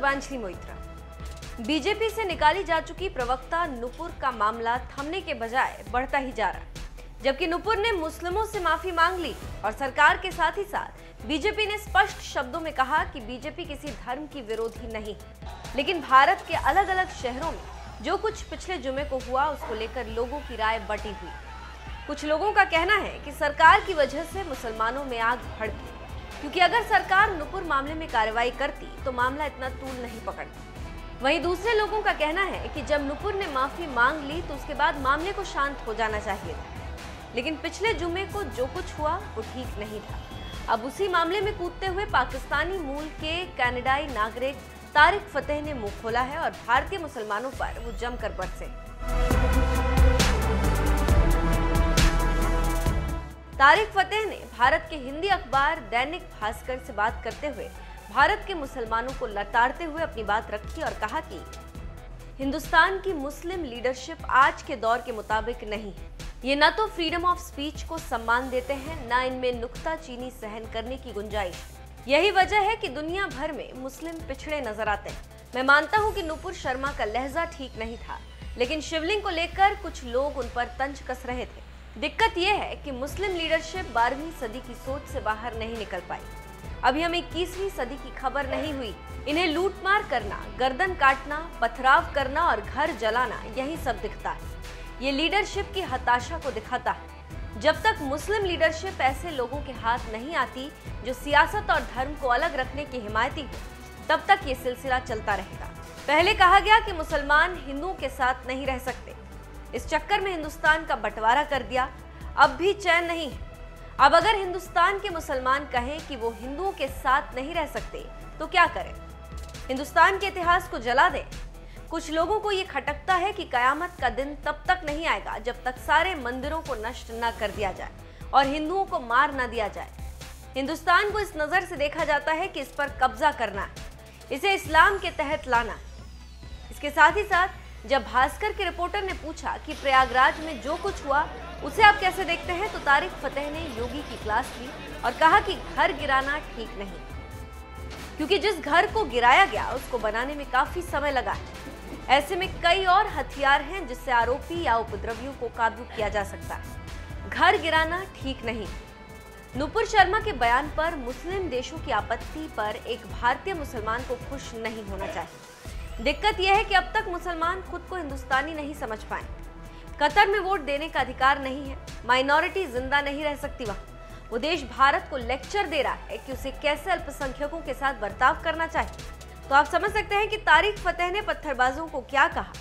Shubhanshi Moitra. BJP से निकाली जा चुकी प्रवक्ता नुपुर का मामला थमने के बजाय बढ़ता ही जा रहा है, जबकि नुपुर ने मुस्लिमों से माफी मांग ली और सरकार के साथ ही साथ बीजेपी ने स्पष्ट शब्दों में कहा कि बीजेपी किसी धर्म की विरोधी नहीं। लेकिन भारत के अलग अलग शहरों में जो कुछ पिछले जुमे को हुआ, उसको लेकर लोगों की राय बटी हुई। कुछ लोगों का कहना है कि सरकार की वजह से मुसलमानों में आग भड़की, क्योंकि अगर सरकार नुपुर मामले में कार्रवाई करती तो मामला इतना तूल नहीं पकड़ता। वहीं दूसरे लोगों का कहना है कि जब नुपुर ने माफी मांग ली तो उसके बाद मामले को शांत हो जाना चाहिए था, लेकिन पिछले जुमे को जो कुछ हुआ वो ठीक नहीं था। अब उसी मामले में कूदते हुए पाकिस्तानी मूल के कनाडाई नागरिक तारिक फतेह ने मुंह खोला है और भारतीय मुसलमानों पर वो जमकर बरसे। तारिक फतेह ने भारत के हिंदी अखबार दैनिक भास्कर से बात करते हुए भारत के मुसलमानों को लताड़ते हुए अपनी बात रखी और कहा कि हिंदुस्तान की मुस्लिम लीडरशिप आज के दौर के मुताबिक नहीं है। ये न तो फ्रीडम ऑफ स्पीच को सम्मान देते हैं, न इनमें नुक्ताचीनी सहन करने की गुंजाइश। यही वजह है कि दुनिया भर में मुस्लिम पिछड़े नजर आते हैं। मैं मानता हूं कि नुपुर शर्मा का लहजा ठीक नहीं था, लेकिन शिवलिंग को लेकर कुछ लोग उन पर तंज कस रहे थे। दिक्कत यह है कि मुस्लिम लीडरशिप 12वीं सदी की सोच से बाहर नहीं निकल पाई। अभी हम 21वीं सदी की खबर नहीं हुई। इन्हें लूटमार करना, गर्दन काटना, पथराव करना और घर जलाना, यही सब दिखता है। ये लीडरशिप की हताशा को दिखाता है। जब तक मुस्लिम लीडरशिप ऐसे लोगों के हाथ नहीं आती जो सियासत और धर्म को अलग रखने की हिमायती हो, तब तक ये सिलसिला चलता रहेगा। पहले कहा गया कि मुसलमान हिंदुओं के साथ नहीं रह सकते, इस चक्कर में हिंदुस्तान का बंटवारा कर दिया। अब भी चैन नहीं है। अब अगर हिंदुस्तान के मुसलमान कहें कि वो हिंदुओं के साथ नहीं रह सकते तो क्या करें? हिंदुस्तान के इतिहास को जला दें? कुछ लोगों को ये खटकता है कि कयामत का दिन तब तक नहीं आएगा जब तक सारे मंदिरों को नष्ट न कर दिया जाए और हिंदुओं को मार न दिया जाए। हिंदुस्तान को इस नजर से देखा जाता है कि इस पर कब्जा करना है, इसे इस्लाम के तहत लाना है। इसके साथ ही साथ जब भास्कर के रिपोर्टर ने पूछा कि प्रयागराज में जो कुछ हुआ उसे आप कैसे देखते हैं, तो तारिक फतेह ने योगी की क्लास ली और कहा कि घर गिराना ठीक नहीं, क्योंकि जिस घर को गिराया गया उसको बनाने में काफी समय लगा है। ऐसे में कई और हथियार हैं जिससे आरोपी या उपद्रवियों को काबू किया जा सकता है। घर गिराना ठीक नहीं। नुपुर शर्मा के बयान पर मुस्लिम देशों की आपत्ति पर एक भारतीय मुसलमान को खुश नहीं होना चाहिए। दिक्कत यह है कि अब तक मुसलमान खुद को हिंदुस्तानी नहीं समझ पाए। कतर में वोट देने का अधिकार नहीं है, माइनॉरिटी जिंदा नहीं रह सकती वहां। वो देश भारत को लेक्चर दे रहा है कि उसे कैसे अल्पसंख्यकों के साथ बर्ताव करना चाहिए। तो आप समझ सकते हैं कि तारिक फतेह ने पत्थरबाजों को क्या कहा।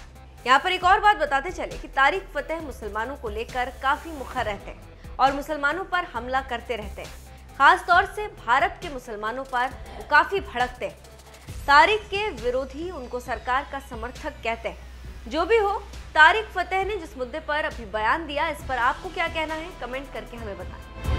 यहाँ पर एक और बात बताते चले कि तारिक फतेह मुसलमानों को लेकर काफी मुखर रहते हैं और मुसलमानों पर हमला करते रहते हैं। खास तौर से भारत के मुसलमानों पर वो काफी भड़कते हैं। तारिक के विरोधी उनको सरकार का समर्थक कहते हैं। जो भी हो, तारिक फतेह ने जिस मुद्दे पर अभी बयान दिया, इस पर आपको क्या कहना है, कमेंट करके हमें बताएं।